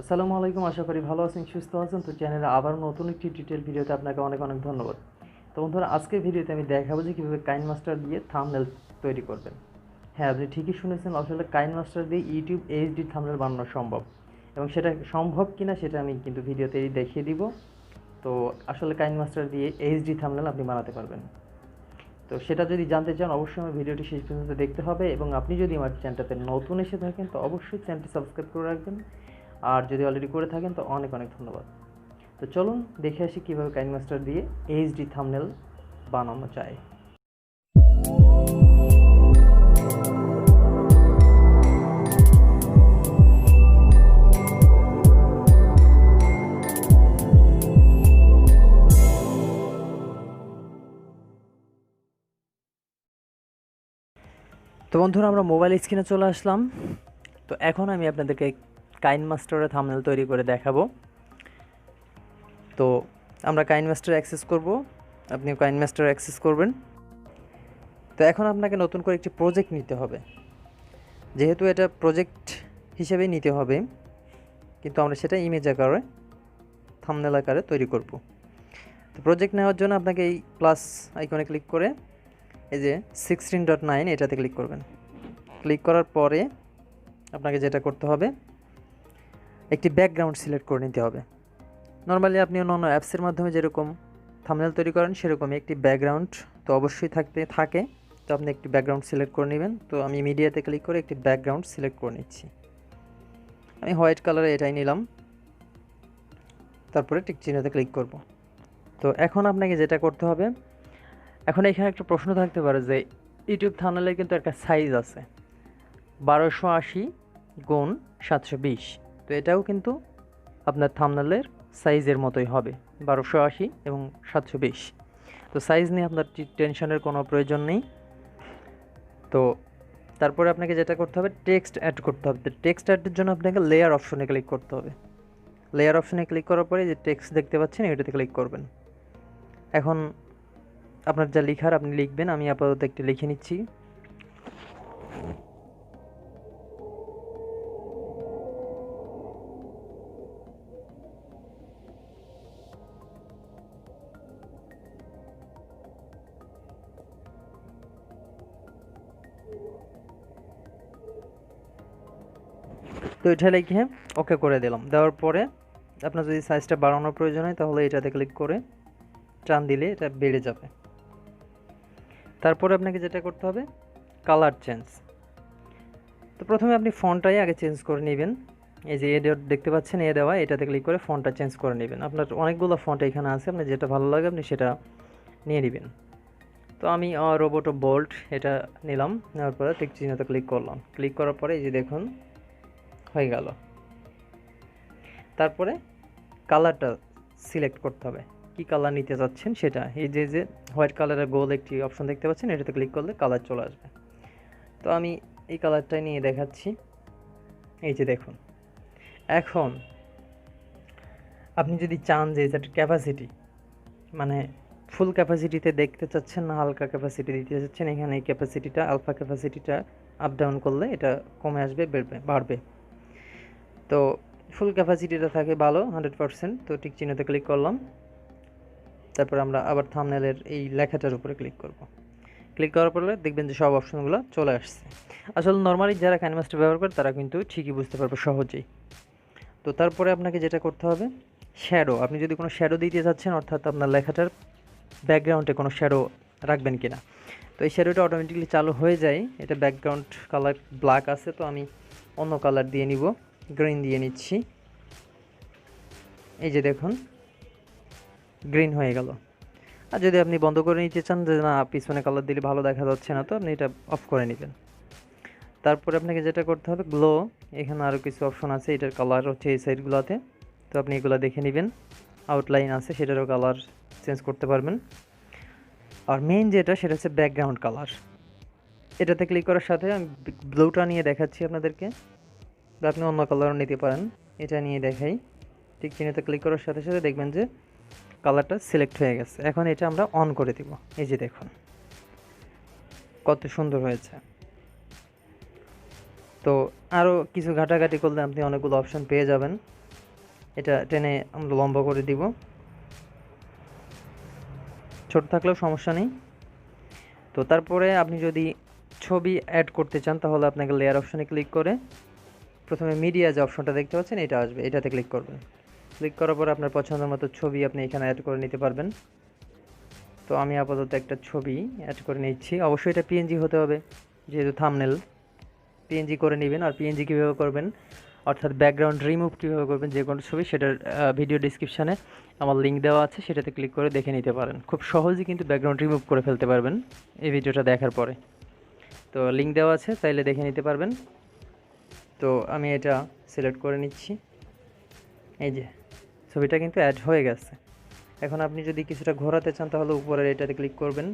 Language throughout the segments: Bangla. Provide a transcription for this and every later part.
আসসালামু আলাইকুম, আশা করি ভালো আছেন, সুস্থ আছেন। তো চ্যানেলে আবার নতুন একটি ডিটেল ভিডিওতে আপনাকে অনেক অনেক ধন্যবাদ। তো বন্ধুরা, আজকের ভিডিওতে আমি দেখাবো যে কীভাবে কাইনমাস্টার দিয়ে থাম্বনেল তৈরি করবেন। হ্যাঁ, আপনি ঠিকই শুনেছেন, আসলে কাইনমাস্টার দিয়ে ইউটিউব এইচডি থাম্বনেল বানানো সম্ভব, এবং সেটা সম্ভব কিনা সেটা আমি কিন্তু ভিডিওতেই দেখিয়ে দিব। তো আসলে কাইনমাস্টার দিয়ে এইচডি থাম্বনেল আপনি বানাতে পারবেন। তো সেটা যদি জানতে চান, অবশ্যই আমার ভিডিওটি শেষ পর্যন্ত দেখতে হবে, এবং আপনি যদি আমার চ্যানেলটাতে নতুন এসে থাকেন তো অবশ্যই চ্যানেলটি সাবস্ক্রাইব করে রাখবেন। আর যদি অলরেডি করে থাকেন তো অনেক অনেক ধন্যবাদ। তো চলুন দেখে আসি কীভাবে কাইনমাস্টার দিয়ে এইচডি থাম্বনেল বানানো যায়। তো বন্ধুরা, আমরা মোবাইল স্ক্রিনে চলে আসলাম। তো এখন আমি আপনাদেরকে কাইনমাস্টারের থাম্বনেল তৈরি করে দেখাবো। তো আমরা কাইনমাস্টার অ্যাক্সেস করব, আপনিও কাইনমাস্টার অ্যাক্সেস করবেন। তো এখন আপনাকে নতুন করে একটি প্রজেক্ট নিতে হবে, যেহেতু এটা প্রজেক্ট হিসেবে নিতে হবে, কিন্তু আমরা সেটা ইমেজ আকারে থাম্বনেল আকারে তৈরি করব। তো প্রজেক্ট নেওয়ার জন্য আপনাকে এই প্লাস আইকনে ক্লিক করে এই যে 16.9 এটাতে ক্লিক করবেন। ক্লিক করার পরে আপনাকে যেটা করতে হবে, একটি ব্যাকগ্রাউন্ড সিলেক্ট করে নিতে হবে। নর্মালি আপনি অন্য অ্যাপসের মাধ্যমে যেরকম থাম্বনেল তৈরি করেন সেরকমই একটি ব্যাকগ্রাউন্ড তো অবশ্যই থাকে। তো আপনি একটি ব্যাকগ্রাউন্ড সিলেক্ট করে নেবেন। তো আমি মিডিয়াতে ক্লিক করে একটি ব্যাকগ্রাউন্ড সিলেক্ট করে নিচ্ছি। আমি হোয়াইট কালারে এটাই নিলাম, তারপরে টিক চিহ্নতে ক্লিক করব। তো এখন আপনাকে যেটা করতে হবে, এখন এখানে একটা প্রশ্ন থাকতে পারে যে ইউটিউব থাম্বনেলের কিন্তু একটা সাইজ আছে 1280 গুণ 720। তো এটাও কিন্তু আপনার থাম্বনেলের সাইজের মতোই হবে, 1280 এবং 720। তো সাইজ নিয়ে আপনার টেনশনের কোনো প্রয়োজন নেই। তো তারপরে আপনাকে যেটা করতে হবে, টেক্সট অ্যাড করতে হবে। তো টেক্সট অ্যাডের জন্য আপনাকে লেয়ার অপশনে ক্লিক করতে হবে। লেয়ার অপশনে ক্লিক করার পরে যে টেক্সট দেখতে পাচ্ছেন এটাতে ক্লিক করবেন। এখন আপনার যা লেখার আপনি লিখবেন, আমি আপাতত একটু লিখে নিচ্ছি। তো এটা লিখে ওকে করে দিলাম। দেওয়ার পরে আপনার যদি সাইজটা বাড়ানোর প্রয়োজন হয় তাহলে এটাতে ক্লিক করে টান দিলে এটা বেড়ে যাবে। তারপরে আপনাকে যেটা করতে হবে, কালার চেঞ্জ। তো প্রথমে আপনি ফন্টটাই আগে চেঞ্জ করে নেবেন। এই যে দেখতে পাচ্ছেন এ দেওয়া, এটাতে ক্লিক করে ফন্টটা চেঞ্জ করে নেবেন। আপনার অনেকগুলো ফন্ট এখানে আছে, আপনার যেটা ভালো লাগে আপনি সেটা নিয়ে নেবেন। তো আমি রোবোটো বোল্ট এটা নিলাম, নেওয়ার পরে টিক চিহ্নতে ক্লিক করলাম। ক্লিক করার পরে এই যে দেখুন হয়ে গেল। তারপরে কালারটা সিলেক্ট করতে হবে, কি কালার নিতে যাচ্ছেন সেটা। এই যে হোয়াইট কালারের গোল একটি অপশন দেখতে পাচ্ছেন, এটাতে ক্লিক করলে কালার চলে আসবে। তো আমি এই কালারটাই নিয়ে দেখাচ্ছি। এই যে দেখুন, এখন আপনি যদি চান যে এটার ক্যাপাসিটি মানে ফুল ক্যাপাসিটিতে দেখতে চাচ্ছেন না হালকা ক্যাপাসিটি দিতে চাচ্ছেন, এখানে এই ক্যাপাসিটিটা আলফা ক্যাপাসিটিটা আপ ডাউন করলে এটা কমে আসবে, বাড়বে। তো ফুল ক্যাপাসিটিটা থাকে ভালো 100%। তো টিক চিহ্নতে ক্লিক করলাম। তারপর আমরা আবার থাম্বনেলের এই লেখাটার উপরে ক্লিক করব। ক্লিক করার পরে দেখবেন যে সব অপশনগুলো চলে আসছে। আসলে নর্মালি যারা কাইনমাস্টার ব্যবহার করে তারা কিন্তু ঠিকই বুঝতে পারবে সহজেই। তো তারপরে আপনাকে যেটা করতে হবে, শ্যাডো। আপনি যদি কোনো শ্যাডো দিতে চাচ্ছেন, অর্থাৎ আপনার লেখাটার ব্যাকগ্রাউন্ডে কোনো শ্যাডো রাখবেন কিনা, তো এই শ্যাডোটা অটোমেটিকলি চালু হয়ে যায়। এটা ব্যাকগ্রাউন্ড কালার ব্ল্যাক আছে, তো আমি অন্য কালার দিয়ে নিব, গ্রিন দিয়ে নিচ্ছি। এই যে দেখুন গ্রিন হয়ে গেল। আর যদি আপনি বন্ধ করে নিতে চান যে না পিছনে কালার দিলে ভালো দেখা যাচ্ছে না, তো আপনি এটা অফ করে নেবেন। তারপরে আপনাকে যেটা করতে হবে, গ্লো। এখানে আরও কিছু অপশন আছে, এটার কালার হচ্ছে এই সাইডগুলোতে। তো আপনি এগুলো দেখে নেবেন। আউটলাইন আছে, সেটারও কালার চেঞ্জ করতে পারবেন। আর মেইন যেটা সেটা হচ্ছে ব্যাকগ্রাউন্ড কালার। এটাতে ক্লিক করার সাথে আমি ব্লুটা নিয়ে দেখাচ্ছি আপনাদেরকে, বা আপনি অন্য কালারও নিতে পারেন। এটা নিয়ে দেখাই। ঠিক চিহ্নতে ক্লিক করার সাথে সাথে দেখবেন যে কালারটা সিলেক্ট হয়ে গেছে। এখন এটা আমরা অন করে দিব। এই যে দেখুন কত সুন্দর হয়েছে। তো আরও কিছু ঘাটাঘাটি করলে আপনি অনেকগুলো অপশন পেয়ে যাবেন। এটা টেনে আমরা লম্বা করে দিব, ছোট থাকলেও সমস্যা নেই। তো তারপরে আপনি যদি ছবি অ্যাড করতে চান তাহলে আপনাকে লেয়ার অপশনে ক্লিক করে প্রথমে মিডিয়া যে অপশনটা দেখতে পাচ্ছেন এটা আসবে, এটাতে ক্লিক করবেন। ক্লিক করার পর আপনার পছন্দের মতো ছবি আপনি এখানে অ্যাড করে নিতে পারবেন। তো আমি আপাতত একটা ছবি অ্যাড করে নিচ্ছি। অবশ্যই এটা পিএনজি হতে হবে, যেহেতু থাম্বনেল। পিএনজি করে নেবেন। আর পিএনজি কীভাবে করবেন, অর্থাৎ ব্যাকগ্রাউন্ড রিমুভ কীভাবে করবেন যে কোনো ছবি, সেটার ভিডিও ডিসক্রিপশানে আমার লিঙ্ক দেওয়া আছে, সেটাতে ক্লিক করে দেখে নিতে পারেন। খুব সহজেই কিন্তু ব্যাকগ্রাউন্ড রিমুভ করে ফেলতে পারবেন এই ভিডিওটা দেখার পরে। তো লিঙ্ক দেওয়া আছে, চাইলে দেখে নিতে পারবেন। তো আমি এটা সিলেক্ট করে নিচ্ছি। এই যে ছবিটা কিন্তু অ্যাড হয়ে গেছে। এখন আপনি যদি কিছুটা ঘোরাতে চান তাহলে উপরের এটাতে ক্লিক করবেন,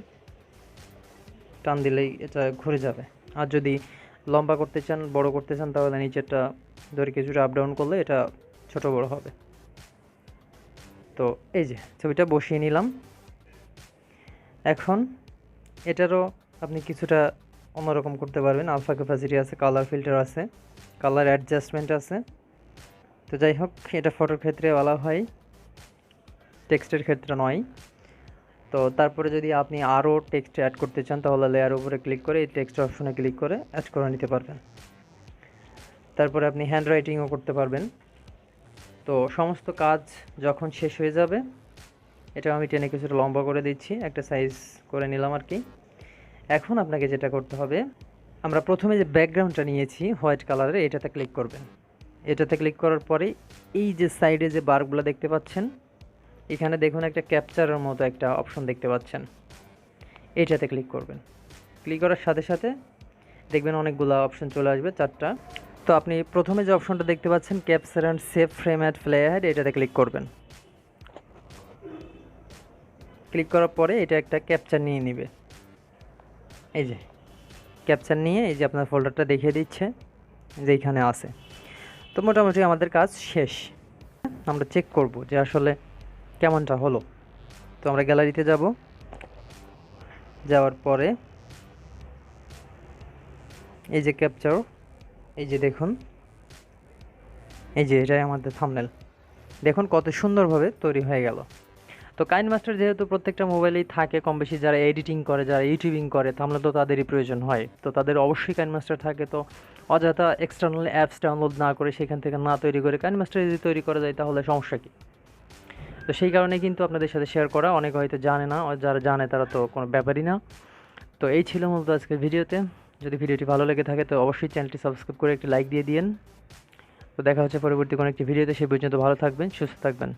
টান দিলেই এটা ঘুরে যাবে। আর যদি লম্বা করতে চান, বড় করতে চান, তাহলে নিচেরটা ধরে কিছুটা আপ ডাউন করলে এটা ছোট বড় হবে। তো এই যে ছবিটা বসিয়ে নিলাম। এখন এটারও আপনি কিছুটা অন্যরকম করতে পারবেন। আলফা ক্যাপাসিটি আছে, কালার ফিল্টার আছে, কালার অ্যাডজাস্টমেন্ট আছে। তো যাই হোক, এটা ফটোর ক্ষেত্রে বলা হয়, টেক্সটের ক্ষেত্রে নয়। তো তারপরে যদি আপনি আরও টেক্সট অ্যাড করতে চান তাহলে লেয়ার উপরে ক্লিক করে এই টেক্সট অপশনে ক্লিক করে অ্যাড করে নিতে পারবেন। তারপরে আপনি হ্যান্ড রাইটিংও করতে পারবেন। তো সমস্ত কাজ যখন শেষ হয়ে যাবে, এটা আমি টেনে কিছুটা লম্বা করে দিচ্ছি, একটা সাইজ করে নিলাম আর কি। এখন আপনাকে যেটা করতে হবে, আমরা প্রথমে যে ব্যাকগ্রাউন্ডটা নিয়েছি হোয়াইট কালারের, এটাতে ক্লিক করবেন। এটাতে ক্লিক করার পরে এই যে সাইডে যে বারগুলো দেখতে পাচ্ছেন, এখানে দেখুন একটা ক্যাপচারের মতো একটা অপশন দেখতে পাচ্ছেন, এটাতে ক্লিক করবেন। ক্লিক করার সাথে সাথে দেখবেন অনেকগুলো অপশন চলে আসবে, 4টা। তো আপনি প্রথমে যে অপশনটা দেখতে পাচ্ছেন capture and save frame at play head, এটাতে ক্লিক করবেন। ক্লিক করার পরে এটা একটা ক্যাপচার নিয়ে নেবে। এই যে ক্যাপচার নিয়ে এই যে আপনার ফোল্ডারটা দেখিয়ে দিচ্ছে যে এইখানে আছে। তো মোটামুটি আমাদের কাজ শেষ। আমরা চেক করব যে আসলে কেমনটা হলো। তো আমরা গ্যালারিতে যাব, যাওয়ার পরে এই যে ক্যাপচার, এই যে দেখুন, এই যে এটাই আমাদের থাম্বনেল। দেখুন কত সুন্দরভাবে তৈরি হয়ে গেল। তো কাইনমাস্টার যেহেতু প্রত্যেকটা মোবাইলেই থাকে কম বেশি, যারা এডিটিং করে, যারা ইউটিউবিং করে, তাহলে তো তাদেরই প্রয়োজন হয়। তো তাদের অবশ্যই কাইনমাস্টার থাকে। তো অযথা এক্সটার্নাল অ্যাপস ডাউনলোড না করে, সেখান থেকে না তৈরি করে কাইনমাস্টার যদি তৈরি করা যায় তাহলে সমস্যা কী। তো সেই কারণে কিন্তু আপনাদের সাথে শেয়ার করা। অনেকে হয়তো জানে না, যারা জানে তারা তো কোনো ব্যাপারই না। তো এই ছিল মূলত আজকের ভিডিওতে। যদি ভিডিওটি ভালো লেগে থাকে তো অবশ্যই চ্যানেলটি সাবস্ক্রাইব করে একটি লাইক দিয়ে দিন। তো দেখা হচ্ছে পরবর্তী কোনো একটি ভিডিওতে। সেই পর্যন্ত ভালো থাকবেন, সুস্থ থাকবেন।